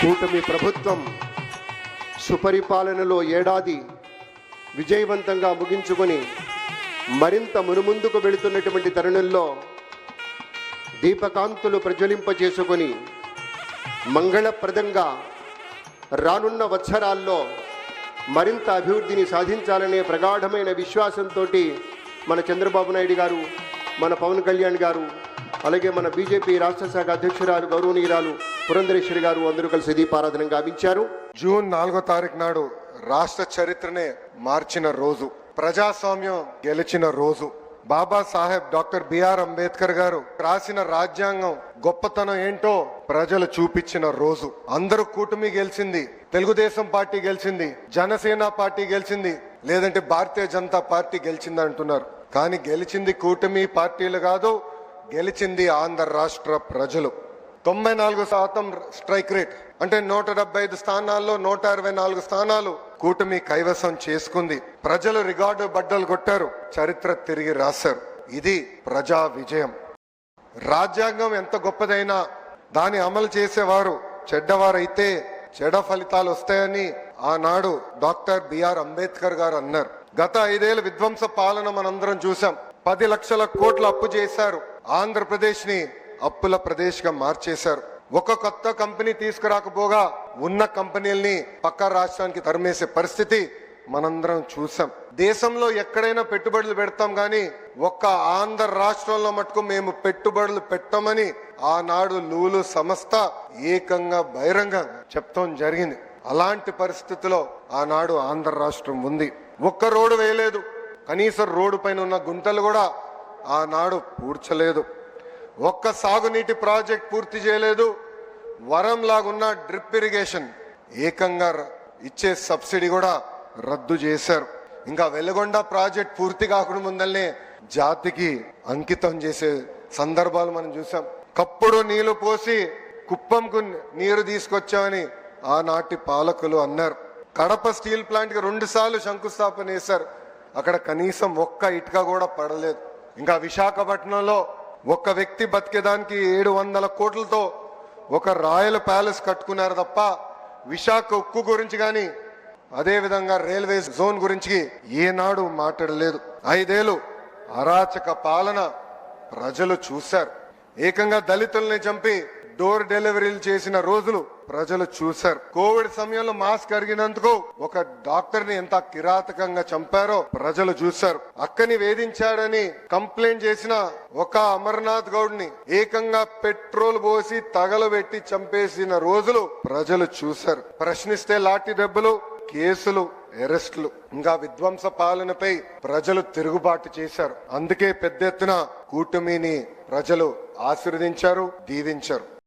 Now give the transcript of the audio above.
కూటమి ప్రభుత్వం సుపరిపాలనలో ఏడాది విజయవంతంగా ముగించుకొని మరింత మునుముందుకు వెళుతున్నటువంటి తరుణంలో దీపకాంతులు ప్రజ్వలింపచేసుకొని మంగళప్రదంగా రానున్న వత్సరాల్లో మరింత అభివృద్ధిని సాధించాలనే ప్రగాఢమైన విశ్వాసంతో మన చంద్రబాబు నాయుడు గారు, మన పవన్ కళ్యాణ్ గారు, అలాగే మన బీజేపీ రాష్ట్ర శాఖ అధ్యక్షురాలు గౌరవనీయురాలు పురంధరేశ్వరి గారు అందరూ కలిసి దీపారాధన గావించారు. జూన్ 4వ తారీఖు నాడు రాష్ట్ర చరిత్రనే మార్చిన రోజు, ప్రజాస్వామ్యం గెలిచిన రోజు, బాబాసాహెబ్ డాక్టర్ బిఆర్ అంబేద్కర్ గారు రాసిన రాజ్యాంగం గొప్పతనం ఏంటో ప్రజలు చూపించిన రోజు. అందరూ కూటమి గెలిచింది, తెలుగుదేశం పార్టీ గెలిచింది, జనసేన పార్టీ గెలిచింది, లేదంటే భారతీయ జనతా పార్టీ గెలిచింది అంటున్నారు. కానీ గెలిచింది కూటమి పార్టీలు కాదు, గెలిచింది ఆంధ్ర రాష్ట్ర ప్రజలు. 94% స్ట్రైక్ రేట్ అంటే 175 స్థానాల్లో 164 స్థానాలు కూటమి కైవసం చేసుకుంది. ప్రజలు రికార్డు బద్దలు కొట్టారు, చరిత్ర తిరిగి రాశారు. ఇది ప్రజా విజయం. రాజ్యాంగం ఎంత గొప్పదైనా దాన్ని అమలు చేసేవారు చెడ్డవారైతే చెడ్డ ఫలితాలు వస్తాయని ఆనాడు డాక్టర్ బిఆర్ అంబేద్కర్ గారు అన్నారు. గత 5 ఏళ్ల విధ్వంస పాలన మనందరం చూసాం. 10 లక్షల కోట్ల అప్పు చేశారు. ఆంధ్రప్రదేశ్ ని అప్పుల ప్రదేశ్ గా మార్చేశారు. ఒక కొత్త కంపెనీ తీసుకురాకపోగా ఉన్న కంపెనీల్ని పక్క రాష్ట్రానికి తరిమేసే పరిస్థితి మనందరం చూసాం. దేశంలో ఎక్కడైనా పెట్టుబడులు పెడతాం గాని ఒక్క ఆంధ్ర రాష్ట్రంలో మటుకు మేము పెట్టుబడులు పెట్టమని ఆనాడు లూలు సంస్థ ఏకంగా బహిరంగంగా చెప్తాం జరిగింది. అలాంటి పరిస్థితిలో ఆనాడు ఆంధ్ర రాష్ట్రం ఉంది. ఒక్క రోడ్డు వేయలేదు, కనీసం రోడ్డు పైన ఉన్న గుంటలు కూడా ఆనాడు పూడ్చలేదు. ఒక్క సాగునీటి ప్రాజెక్ట్ పూర్తి చేయలేదు. వరం లాగున్న డ్రిప్ ఇరిగేషన్ ఏకంగా ఇచ్చే సబ్సిడీ కూడా రద్దు చేశారు. ఇంకా వెలుగొండ ప్రాజెక్ట్ పూర్తి కాకుండా ముందల్నే జాతికి అంకితం చేసే సందర్భాలు మనం చూసాం. కప్పుడు నీళ్లు పోసి కుప్పంకు నీరు తీసుకొచ్చామని ఆనాటి పాలకులు అన్నారు. కడప స్టీల్ ప్లాంట్ కి 2 సార్లు శంకుస్థాపన చేశారు. అక్కడ కనీసం ఒక్క ఇటుక కూడా పడలేదు. ఇంకా విశాఖపట్నంలో ఒక్క వ్యక్తి బతికేదానికి 700 కోట్లతో ఒక రాయల్ ప్యాలెస్ కట్టుకున్నారు తప్ప విశాఖ ఉక్కు గురించి కానీ అదేవిధంగా రైల్వే జోన్ గురించి ఏనాడు మాట్లాడలేదు. 5 ఏళ్లు అరాచక పాలన ప్రజలు చూశారు. ఏకంగా దళితుల్ని చంపి డోర్ డెలివరీలు చేసిన రోజులు ప్రజలు చూశారు. కోవిడ్ సమయంలో మాస్క్ అడిగినందుకు ఒక డాక్టర్ ని ఎంత కిరాతకంగా చంపారో ప్రజలు చూశారు. అక్కని వేధించాడని కంప్లైంట్ చేసిన ఒక అమర్నాథ్ గౌడ్ ని ఏకంగా పెట్రోల్ పోసి తగలబెట్టి చంపేసిన రోజులు ప్రజలు చూశారు. ప్రశ్నిస్తే లాఠీ దెబ్బలు, కేసులు, అరెస్టులు. ఇంకా విధ్వంస పాలనపై ప్రజలు తిరుగుబాటు చేశారు. అందుకే పెద్ద ఎత్తున కూటమిని ప్రజలు ఆశీర్వదించారు, దీవించారు.